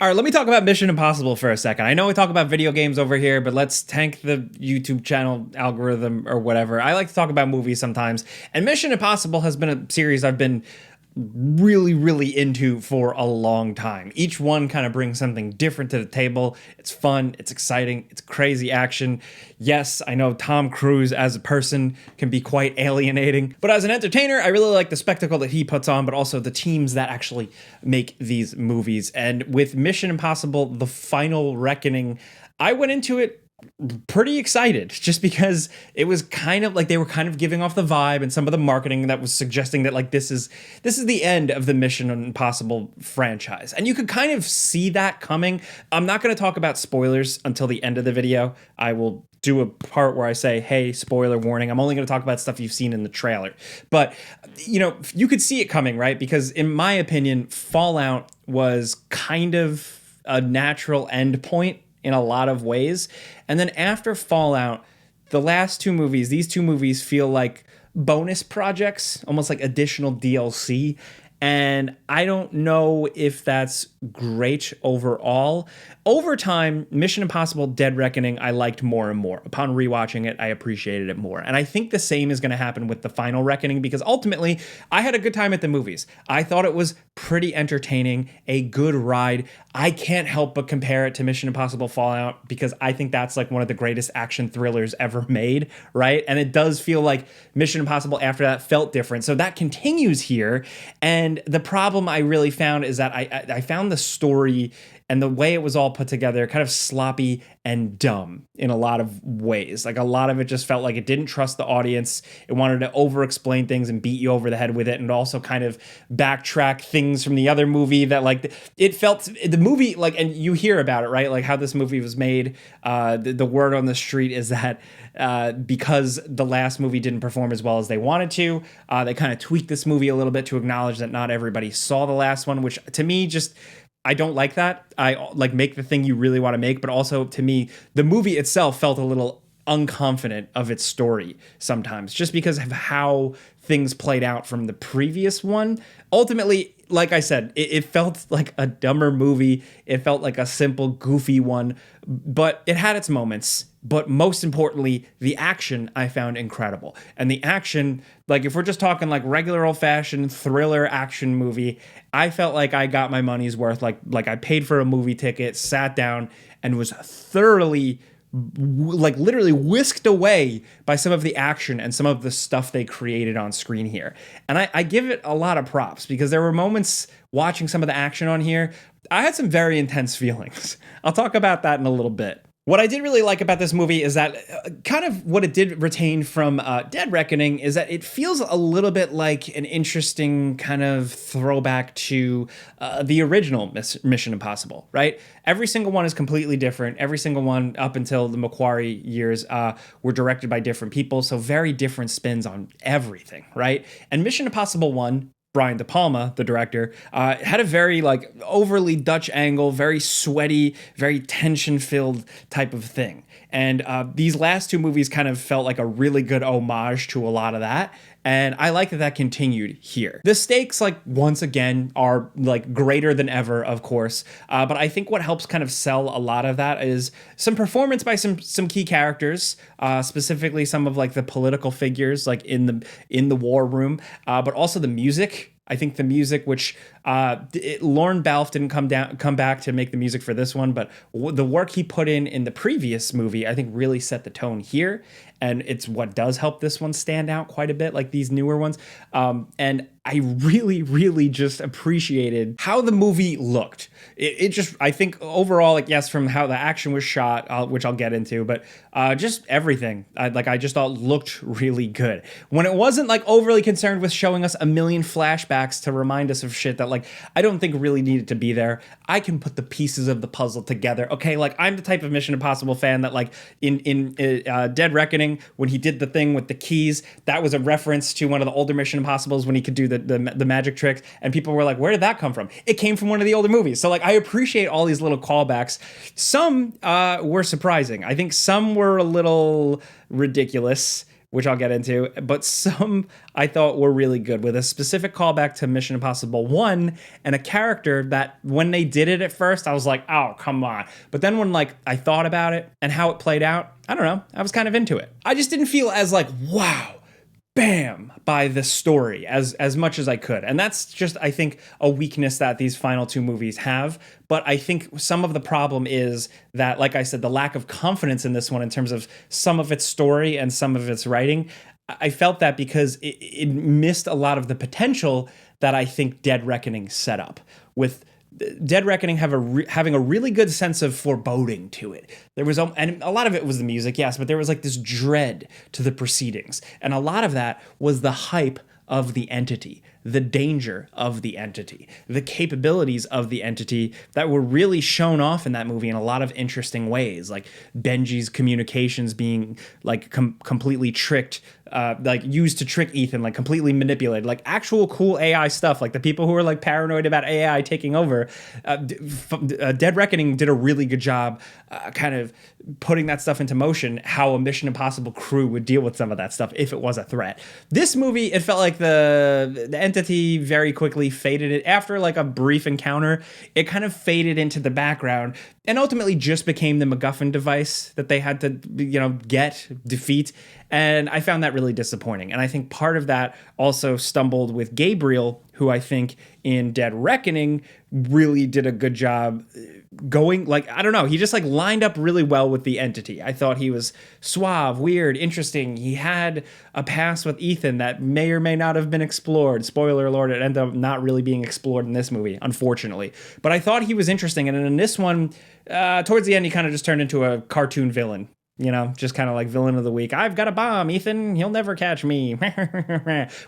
All right, let me talk about Mission Impossible for a second. I know we talk about video games over here, but let's tank the YouTube channel algorithm or whatever. I like to talk about movies sometimes. And Mission Impossible has been a series I've been really into for a long time. Each one kind of brings something different to the table. It's fun, it's exciting, it's crazy action. Yes, I know Tom Cruise as a person can be quite alienating, but as an entertainer, I really like the spectacle that he puts on, but also the teams that actually make these movies. And with Mission Impossible: The Final Reckoning, I went into it pretty excited just because it was kind of like they were kind of giving off the vibe and some of the marketing that was suggesting that like this is the end of the Mission Impossible franchise, and you could kind of see that coming. I'm not going to talk about spoilers until the end of the video. I will do a part where I say, hey, spoiler warning. I'm only going to talk about stuff you've seen in the trailer, but you could see it coming, right? Because in my opinion, Fallout was kind of a natural end point in a lot of ways. And then after Fallout, these two movies feel like bonus projects, almost like additional DLC. And I don't know if that's great overall. Over time, Mission Impossible: Dead Reckoning, I liked more and more. Upon rewatching it, I appreciated it more. And I think the same is going to happen with The Final Reckoning, because ultimately, I had a good time at the movies. I thought it was pretty entertaining, a good ride. I can't help but compare it to Mission Impossible Fallout because I think that's like one of the greatest action thrillers ever made, right? And it does feel like Mission Impossible after that felt different. So that continues here. And the problem I really found is that I found the story and the way it was all put together kind of sloppy and dumb in a lot of ways. Like a lot of it just felt like it didn't trust the audience. It wanted to over explain things and beat you over the head with it, and also kind of backtrack things from the other movie that like it felt the movie like, and you hear about it, right? Like how this movie was made. The word on the street is that because the last movie didn't perform as well as they wanted to, they kind of tweaked this movie a little bit to acknowledge that not everybody saw the last one, which to me just, I don't like that. I like make the thing you really want to make, but also to me, the movie itself felt a little unconfident of its story sometimes, just because of how things played out from the previous one. Ultimately, like I said, it felt like a dumber movie. It felt like a simple, goofy one, but it had its moments. But most importantly, the action I found incredible. And the action, like if we're just talking like regular old-fashioned thriller action movie, I felt like I got my money's worth. Like I paid for a movie ticket, sat down, and was thoroughly like literally whisked away by some of the action and some of the stuff they created on screen here. And I give it a lot of props because there were moments watching some of the action on here. I had some very intense feelings. I'll talk about that in a little bit. What I did really like about this movie is that kind of what it did retain from Dead Reckoning is that it feels a little bit like an interesting kind of throwback to the original Mission Impossible, right? Every single one is completely different. Every single one up until the Macquarie years were directed by different people, so very different spins on everything, right? And Mission Impossible 1, Brian De Palma, the director, had a very like overly Dutch angle, very sweaty, very tension-filled type of thing. And these last two movies kind of felt like a really good homage to a lot of that. And I like that continued here. The stakes, like, once again, are, like, greater than ever, of course. But I think what helps kind of sell a lot of that is some performance by some key characters, specifically some of, like, the political figures, like, in the war room, but also the music. I think the music, which Lorne Balfe didn't come back to make the music for this one, but the work he put in the previous movie, I think really set the tone here. And it's what does help this one stand out quite a bit, like these newer ones. And I really just appreciated how the movie looked. It just, I think overall, like, yes, from how the action was shot, which I'll get into, but just everything, I just thought looked really good. When it wasn't like overly concerned with showing us a million flashbacks to remind us of shit that like I don't think really needed to be there. I can put the pieces of the puzzle together. Okay, like I'm the type of Mission Impossible fan that like in Dead Reckoning, when he did the thing with the keys, that was a reference to one of the older Mission Impossibles when he could do the magic tricks, and people were like, where did that come from? It came from one of the older movies. So like I appreciate all these little callbacks. Some were surprising. I think some were a little ridiculous, which I'll get into, but some I thought were really good, with a specific callback to Mission Impossible 1 and a character that when they did it at first, I was like, oh, come on. But then when like I thought about it and how it played out, I don't know, I was kind of into it. I just didn't feel as like, wow, bam, by the story as much as I could. And that's just, I think, a weakness that these final two movies have. But I think some of the problem is that, like I said, the lack of confidence in this one in terms of some of its story and some of its writing. I felt that because it missed a lot of the potential that I think Dead Reckoning set up, with Dead Reckoning having a really good sense of foreboding to it. There was, and a lot of it was the music, yes, but there was like this dread to the proceedings. And a lot of that was the hype of the entity, the danger of the entity, the capabilities of the entity that were really shown off in that movie in a lot of interesting ways, like Benji's communications being like completely tricked, like used to trick Ethan, like completely manipulated, like actual cool AI stuff, like the people who are like paranoid about AI taking over. Dead Reckoning did a really good job kind of putting that stuff into motion, how a Mission Impossible crew would deal with some of that stuff if it was a threat. This movie, it felt like the entity very quickly faded it after like a brief encounter. It kind of faded into the background and ultimately just became the MacGuffin device that they had to, defeat. And I found that really disappointing. And I think part of that also stumbled with Gabriel, who I think in Dead Reckoning really did a good job going, like, I don't know, he just like lined up really well with the entity. I thought he was suave, weird, interesting. He had a past with Ethan that may or may not have been explored. Spoiler alert, it ended up not really being explored in this movie, unfortunately. But I thought he was interesting. And in this one, towards the end, he kind of just turned into a cartoon villain. Just kind of like villain of the week. I've got a bomb, Ethan. He'll never catch me.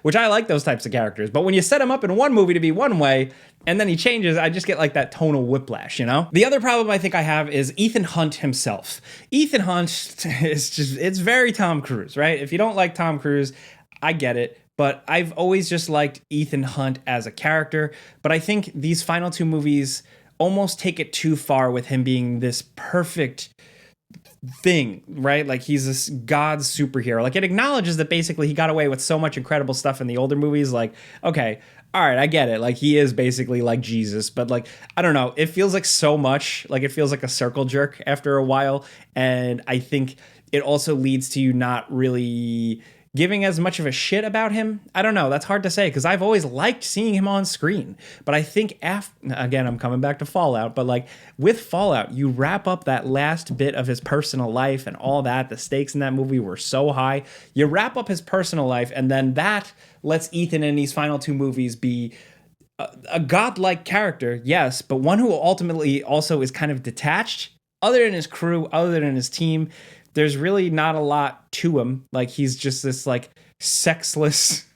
Which I like those types of characters. But when you set him up in one movie to be one way, and then he changes, I just get like that tonal whiplash, The other problem I think I have is Ethan Hunt himself. Ethan Hunt it's very Tom Cruise, right? If you don't like Tom Cruise, I get it. But I've always just liked Ethan Hunt as a character. But I think these final two movies almost take it too far with him being this perfect thing, right? Like he's this god superhero. Like it acknowledges that basically he got away with so much incredible stuff in the older movies. Like, okay, all right, I get it. Like he is basically like Jesus, but like, I don't know. It feels like so much, like it feels like a circle jerk after a while. And I think it also leads to you not really giving as much of a shit about him. I don't know. That's hard to say because I've always liked seeing him on screen. But I think again, I'm coming back to Fallout, but like with Fallout, you wrap up that last bit of his personal life and all that. The stakes in that movie were so high. You wrap up his personal life, and then that lets Ethan in these final two movies be a godlike character, yes, but one who ultimately also is kind of detached, other than his crew, other than his team. There's really not a lot to him. Like he's just this like sexless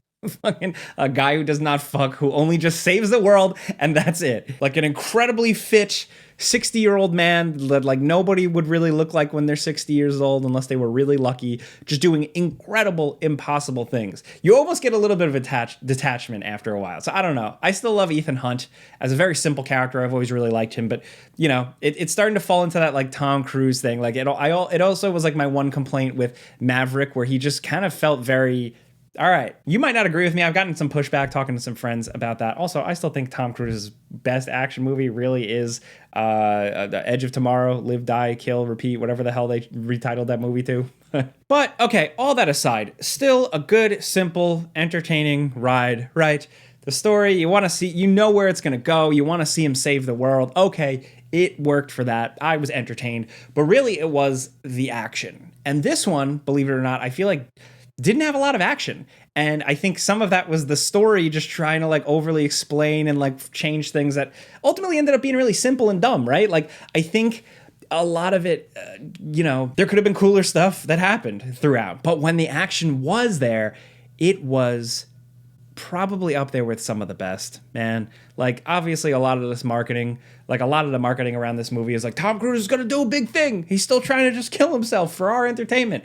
fucking a guy who does not fuck, who only just saves the world, and that's it. Like an incredibly fit 60-year-old man that like nobody would really look like when they're 60 years old unless they were really lucky, just doing incredible, impossible things. You almost get a little bit of detachment after a while. So I don't know. I still love Ethan Hunt as a very simple character. I've always really liked him, but it's starting to fall into that like Tom Cruise thing. Like it also was like my one complaint with Maverick, where he just kind of felt very, all right, you might not agree with me. I've gotten some pushback talking to some friends about that. Also, I still think Tom Cruise's best action movie really is The Edge of Tomorrow, Live, Die, Kill, Repeat, whatever the hell they retitled that movie to. But, okay, all that aside, still a good, simple, entertaining ride, right? The story, you want to see, you know where it's going to go. You want to see him save the world. Okay, it worked for that. I was entertained. But really, it was the action. And this one, believe it or not, I feel like didn't have a lot of action. And I think some of that was the story just trying to like overly explain and like change things that ultimately ended up being really simple and dumb, right? Like I think a lot of it, there could have been cooler stuff that happened throughout. But when the action was there, it was probably up there with some of the best, man. Like obviously a lot of this marketing, like a lot of the marketing around this movie is like Tom Cruise is going to do a big thing. He's still trying to just kill himself for our entertainment.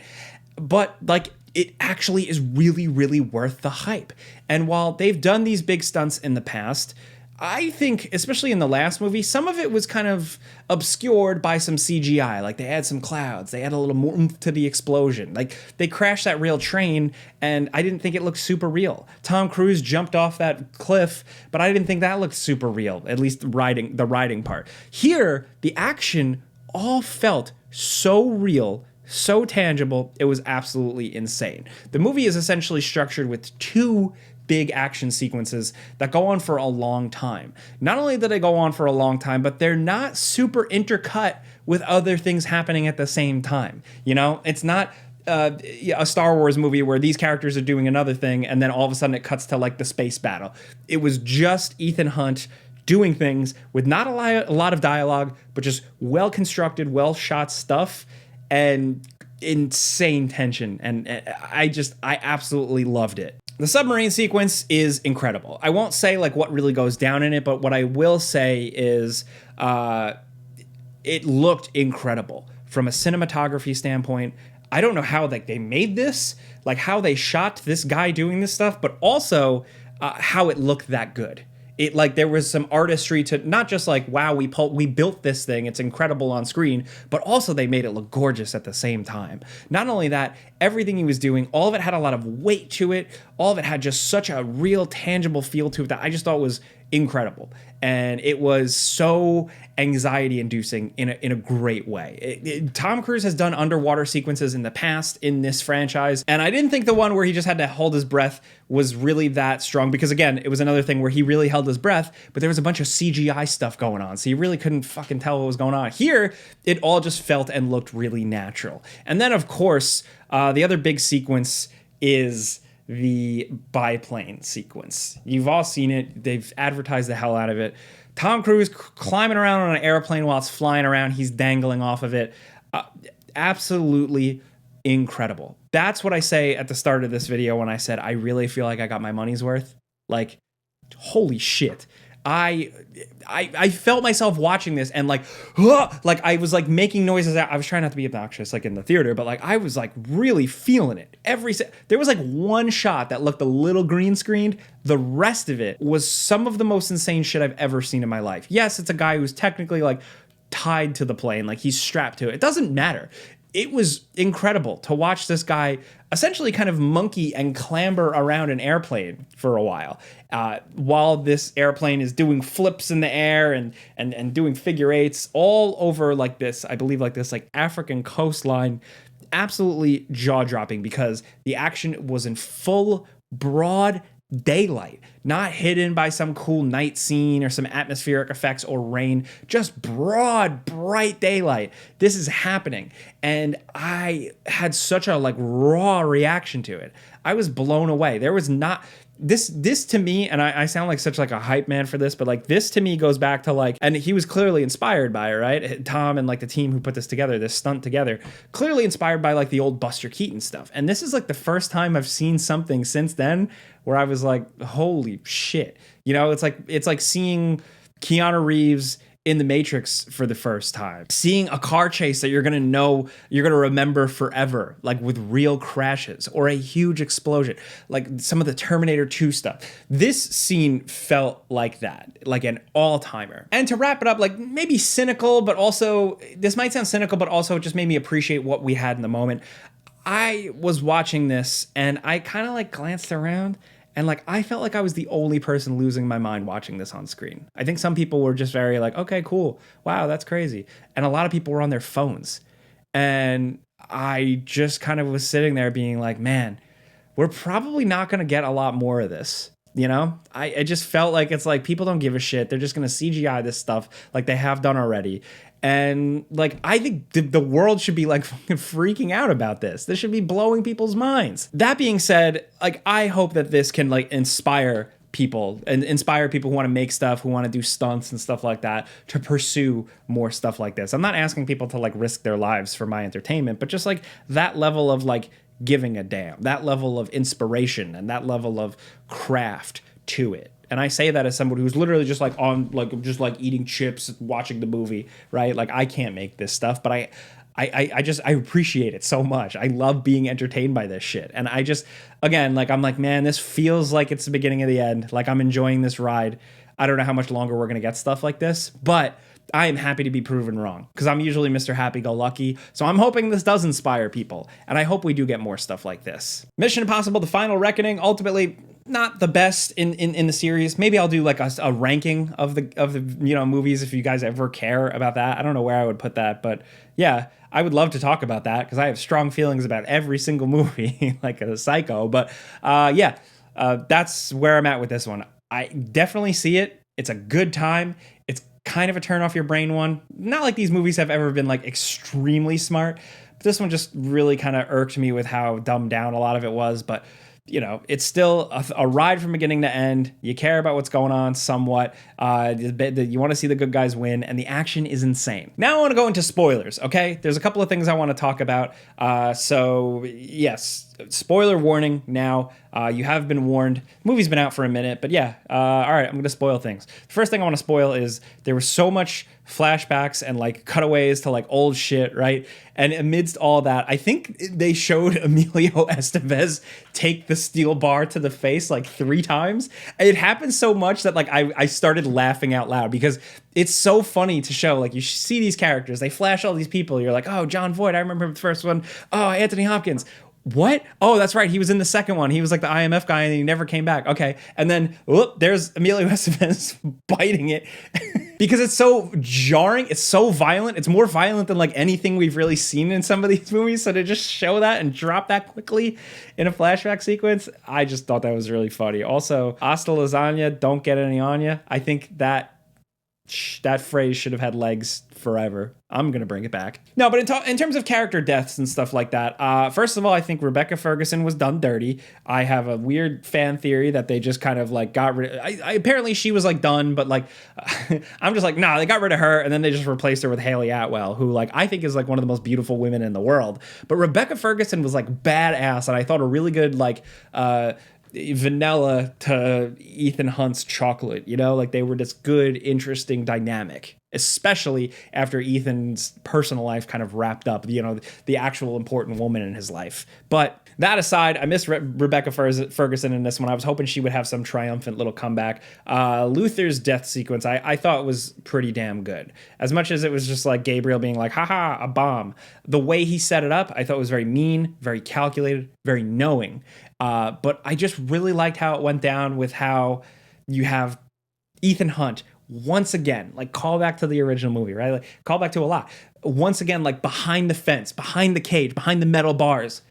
But like, it actually is really, really worth the hype. And while they've done these big stunts in the past, I think, especially in the last movie, some of it was kind of obscured by some CGI. Like they had some clouds, they had a little more oomph to the explosion. Like they crashed that real train, and I didn't think it looked super real. Tom Cruise jumped off that cliff, but I didn't think that looked super real. At least the riding part. Here, the action all felt so real, so tangible. It was absolutely insane. The movie is essentially structured with two big action sequences that go on for a long time. Not only do they go on for a long time, but they're not super intercut with other things happening at the same time. You know, it's not a Star Wars movie where these characters are doing another thing and then all of a sudden it cuts to like the space battle. It was just Ethan Hunt doing things with not a lot of dialogue, but just well constructed, well shot stuff and insane tension. And I absolutely loved it. The submarine sequence is incredible. I won't say like what really goes down in it, but what I will say is it looked incredible from a cinematography standpoint. I don't know how like they made this, like how they shot this guy doing this stuff, but also how it looked that good. It like there was some artistry to not just like, wow, we built this thing, it's incredible on screen, but also they made it look gorgeous at the same time. Not only that, everything he was doing, all of it had a lot of weight to it. All of it had just such a real tangible feel to it that I just thought was incredible. And it was so anxiety inducing in a great way. Tom Cruise has done underwater sequences in the past in this franchise, and I didn't think the one where he just had to hold his breath was really that strong, because again, it was another thing where he really held his breath, but there was a bunch of CGI stuff going on, so you really couldn't fucking tell what was going on. Here, it all just felt and looked really natural. And then of course, the other big sequence is the biplane sequence. You've all seen it. They've advertised the hell out of it. Tom Cruise climbing around on an airplane while it's flying around. He's dangling off of it. Absolutely incredible. That's what I say at the start of this video when I said I really feel like I got my money's worth. Like, holy shit. I felt myself watching this and like I was like making noises. I was trying not to be obnoxious like in the theater, but like I was like really feeling it. There was like one shot that looked a little green screened. The rest of it was some of the most insane shit I've ever seen in my life. Yes, it's a guy who's technically like tied to the plane, like he's strapped to it. It doesn't matter. It was incredible to watch this guy essentially kind of monkey and clamber around an airplane for a while this airplane is doing flips in the air and doing figure eights all over like this, I believe like this like African coastline. Absolutely jaw-dropping because the action was in full broad daylight, not hidden by some cool night scene or some atmospheric effects or rain, just broad, bright daylight. This is happening. And I had such a like raw reaction to it. I was blown away. There was not this to me, and I sound like such like a hype man for this, but like this to me goes back to like, and he was clearly inspired by it, right? Tom and like the team who put this together, this stunt together, clearly inspired by like the old Buster Keaton stuff. And this is like the first time I've seen something since then where I was like, holy shit. You know, it's like seeing Keanu Reeves in The Matrix for the first time, seeing a car chase that you're going to remember forever, like with real crashes or a huge explosion, like some of the Terminator 2 stuff. This scene felt like that, like an all-timer. And to wrap it up, like maybe cynical, but also, this might sound cynical, but also it just made me appreciate what we had in the moment. I was watching this and I kind of like glanced around and like, I felt like I was the only person losing my mind watching this on screen. I think some people were just very like, okay, cool. Wow, that's crazy. And a lot of people were on their phones. And I just kind of was sitting there being like, man, we're probably not going to get a lot more of this. You know, I just felt like it's like people don't give a shit. They're just going to CGI this stuff like they have done already. And like, I think the world should be like fucking freaking out about this. This should be blowing people's minds. That being said, like, I hope that this can like inspire people who want to make stuff, who want to do stunts and stuff like that, to pursue more stuff like this. I'm not asking people to like risk their lives for my entertainment, but just like that level of like giving a damn, that level of inspiration and that level of craft to it. And I say that as somebody who's literally just like on like just like eating chips, watching the movie, right? Like I can't make this stuff, but I appreciate it so much. I love being entertained by this shit. And I just, again, like I'm like, man, this feels like it's the beginning of the end. Like I'm enjoying this ride. I don't know how much longer we're going to get stuff like this, but I am happy to be proven wrong because I'm usually Mr. Happy-Go-Lucky. So I'm hoping this does inspire people, and I hope we do get more stuff like this. Mission Impossible: The Final Reckoning, ultimately not the best in the series. Maybe I'll do like a ranking of the movies if you guys ever care about that. I don't know where I would put that, but yeah, I would love to talk about that because I have strong feelings about every single movie, like a psycho. But that's where I'm at with this one. I definitely see it. It's a good time. It's kind of a turn off your brain one. Not like these movies have ever been like extremely smart, but this one just really kind of irked me with how dumbed down a lot of it was. But it's still a ride from beginning to end. You care about what's going on somewhat. You want to see the good guys win, and the action is insane. Now I want to go into spoilers, okay? There's a couple of things I want to talk about. So, yes, spoiler warning now. You have been warned. The movie's been out for a minute, but yeah. All right, I'm going to spoil things. The first thing I want to spoil is there was so much flashbacks and like cutaways to like old shit, right? And amidst all that, I think they showed Emilio Estevez take the steel bar to the face like 3 times. It happened so much that like I started laughing out loud because it's so funny to show. Like, you see these characters, they flash all these people. You're like, oh, John Voight, I remember the first one. Oh, Anthony Hopkins. What? Oh, that's right. He was in the second one. He was like the IMF guy and he never came back. Okay. And then, whoop, there's Emilio Estevez biting it because it's so jarring. It's so violent. It's more violent than like anything we've really seen in some of these movies. So to just show that and drop that quickly in a flashback sequence, I just thought that was really funny. Also, hasta lasagna, don't get any on ya. I think that phrase should have had legs forever. I'm going to bring it back. No, but in terms of character deaths and stuff like that, first of all, I think Rebecca Ferguson was done dirty. I have a weird fan theory that they just kind of like got rid of, apparently she was like done, but like, I'm just like, nah, they got rid of her and then they just replaced her with Haley Atwell, who like, I think is like one of the most beautiful women in the world. But Rebecca Ferguson was like badass, and I thought a really good like, vanilla to Ethan Hunt's chocolate, like they were this good, interesting dynamic, especially after Ethan's personal life kind of wrapped up, the actual important woman in his life. But that aside, I miss Rebecca Ferguson in this one. I was hoping she would have some triumphant little comeback. Luther's death sequence, I thought was pretty damn good. As much as it was just like Gabriel being like, haha, a bomb. The way he set it up, I thought was very mean, very calculated, very knowing. But I just really liked how it went down with how you have Ethan Hunt once again, like call back to the original movie, right? Like call back to a lot. Once again, like behind the fence, behind the cage, behind the metal bars,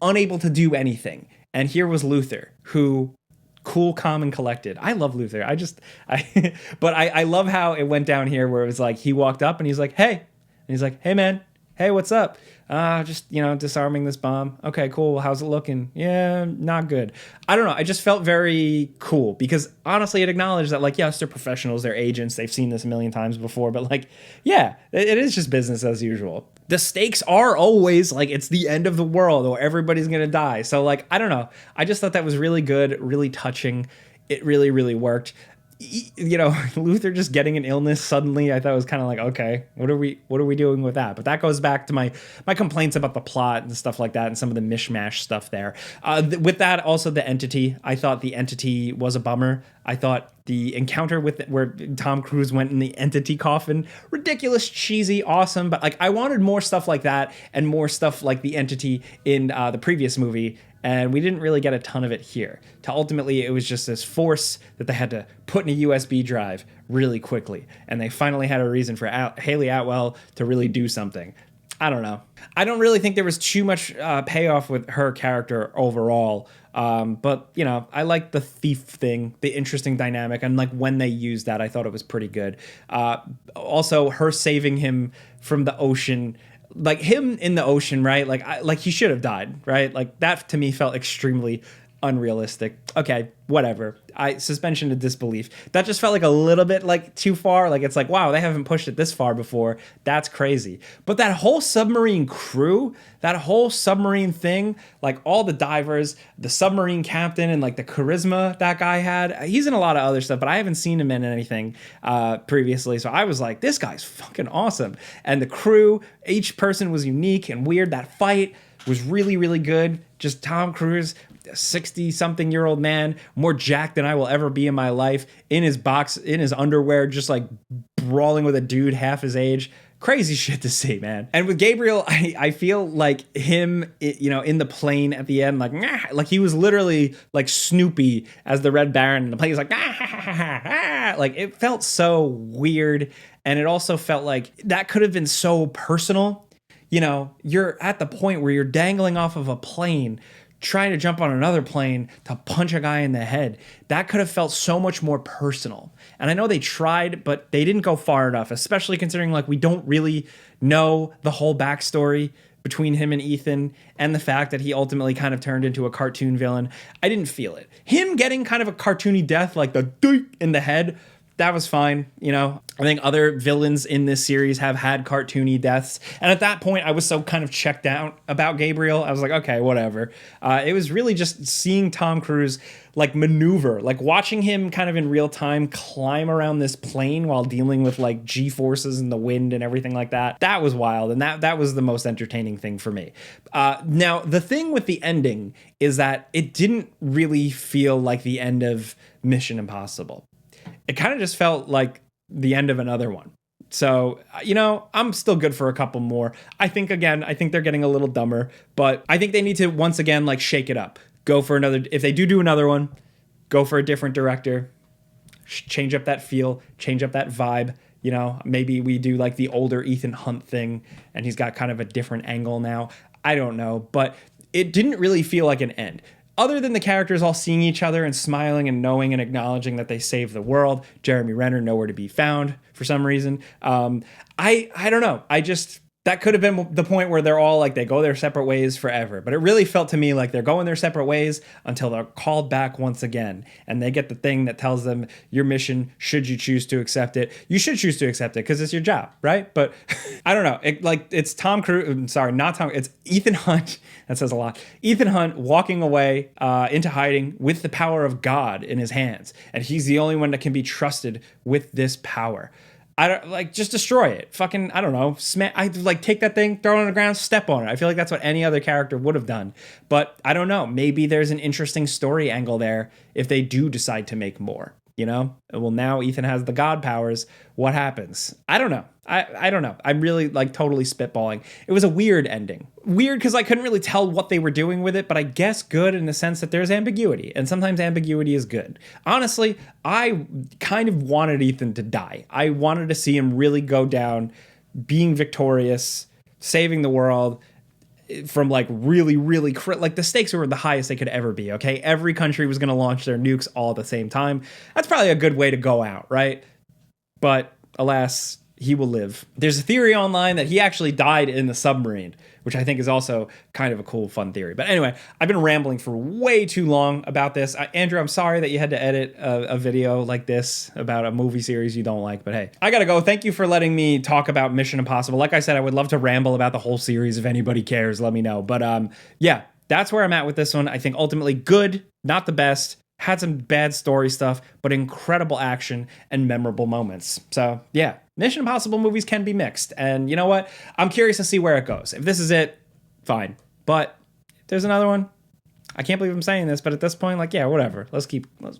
unable to do anything. And here was Luther, who cool, calm, and collected. I love Luther. But I love how it went down here where it was like he walked up and he's like, hey. And he's like, hey, man. Hey, what's up? Just, disarming this bomb. Okay, cool. How's it looking? Yeah, not good. I don't know. I just felt very cool because honestly, it acknowledged that like, yes, they're professionals, they're agents. They've seen this a million times before, but like, yeah, it is just business as usual. The stakes are always like, it's the end of the world or everybody's going to die. So like, I don't know. I just thought that was really good, really touching. It really, really worked. Luther just getting an illness suddenly, I thought was kind of like, okay, what are we doing with that? But that goes back to my complaints about the plot and stuff like that and some of the mishmash stuff there. With that, also the Entity, I thought the Entity was a bummer. I thought the encounter where Tom Cruise went in the Entity coffin, ridiculous, cheesy, awesome, but like I wanted more stuff like that and more stuff like the Entity in the previous movie. And we didn't really get a ton of it here. Ultimately, it was just this force that they had to put in a USB drive really quickly. And they finally had a reason for Haley Atwell to really do something. I don't know. I don't really think there was too much payoff with her character overall. But, I like the thief thing, the interesting dynamic. And like when they used that, I thought it was pretty good. Also, her saving him from the ocean, like him in the ocean, right? Like he should have died, right? Like that to me felt extremely unrealistic. Okay, whatever. Suspension of disbelief. That just felt like a little bit like too far. Like it's like, wow, they haven't pushed it this far before. That's crazy. But that whole submarine crew, that whole submarine thing, like all the divers, the submarine captain, and like the charisma that guy had. He's in a lot of other stuff, but I haven't seen him in anything previously. So I was like, this guy's fucking awesome. And the crew, each person was unique and weird. That fight, was really, really good. Just Tom Cruise, 60-something-year-old man, more jacked than I will ever be in my life, in his underwear, just like brawling with a dude half his age. Crazy shit to see, man. And with Gabriel, I feel like him, in the plane at the end, like he was literally like Snoopy as the Red Baron, and the plane was like, like it felt so weird. And it also felt like that could have been so personal. You're at the point where you're dangling off of a plane, trying to jump on another plane to punch a guy in the head. That could have felt so much more personal. And I know they tried, but they didn't go far enough, especially considering like we don't really know the whole backstory between him and Ethan, and the fact that he ultimately kind of turned into a cartoon villain. I didn't feel it. Him getting kind of a cartoony death, like the doink in the head, that was fine. I think other villains in this series have had cartoony deaths. And at that point, I was so kind of checked out about Gabriel. I was like, okay, whatever. It was really just seeing Tom Cruise like maneuver, like watching him kind of in real time climb around this plane while dealing with like G-forces and the wind and everything like that. That was wild. And that was the most entertaining thing for me. Now, the thing with the ending is that it didn't really feel like the end of Mission Impossible. It kind of just felt like the end of another one. So, I'm still good for a couple more. I think they're getting a little dumber, but I think they need to once again, like, shake it up. Go for another, if they do another one, go for a different director, change up that feel, change up that vibe. Maybe we do like the older Ethan Hunt thing and he's got kind of a different angle now. I don't know, but it didn't really feel like an end. Other than the characters all seeing each other and smiling and knowing and acknowledging that they saved the world, Jeremy Renner nowhere to be found for some reason. I don't know. That could have been the point where they're all like, they go their separate ways forever. But it really felt to me like they're going their separate ways until they're called back once again. And they get the thing that tells them your mission, should you choose to accept it. You should choose to accept it because it's your job, right? But I don't know. It's Tom Cruise. Sorry, not Tom. It's Ethan Hunt. That says a lot. Ethan Hunt walking away into hiding with the power of God in his hands. And he's the only one that can be trusted with this power. I don't just destroy it. Fucking, I don't know. Take that thing, throw it on the ground, step on it. I feel like that's what any other character would have done. But I don't know. Maybe there's an interesting story angle there if they do decide to make more. Well, now Ethan has the God powers. What happens? I don't know. I don't know. I'm really totally spitballing. It was a weird ending. Weird because I couldn't really tell what they were doing with it, but I guess good in the sense that there's ambiguity, and sometimes ambiguity is good. Honestly, I kind of wanted Ethan to die. I wanted to see him really go down, being victorious, saving the world from really, really the stakes were the highest they could ever be. Okay. Every country was going to launch their nukes all at the same time. That's probably a good way to go out. Right. But alas, he will live. There's a theory online that he actually died in the submarine, which I think is also kind of a cool, fun theory. But anyway, I've been rambling for way too long about this. Andrew, I'm sorry that you had to edit a video like this about a movie series you don't like, but hey, I gotta go. Thank you for letting me talk about Mission Impossible. Like I said, I would love to ramble about the whole series. If anybody cares, let me know. But yeah, that's where I'm at with this one. I think ultimately good, not the best. Had some bad story stuff, but incredible action and memorable moments. So yeah, Mission Impossible movies can be mixed. And you know what? I'm curious to see where it goes. If this is it, fine. But if there's another one, I can't believe I'm saying this, but at this point, yeah, whatever. Let's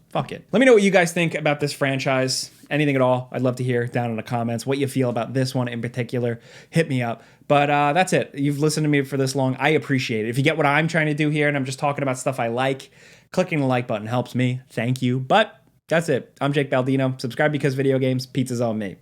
fuck it. Let me know what you guys think about this franchise. Anything at all. I'd love to hear down in the comments what you feel about this one in particular. Hit me up. But that's it. You've listened to me for this long. I appreciate it. If you get what I'm trying to do here and I'm just talking about stuff I like, clicking the like button helps me. Thank you. But that's it. I'm Jake Baldino. Subscribe because video games. Pizza's on me.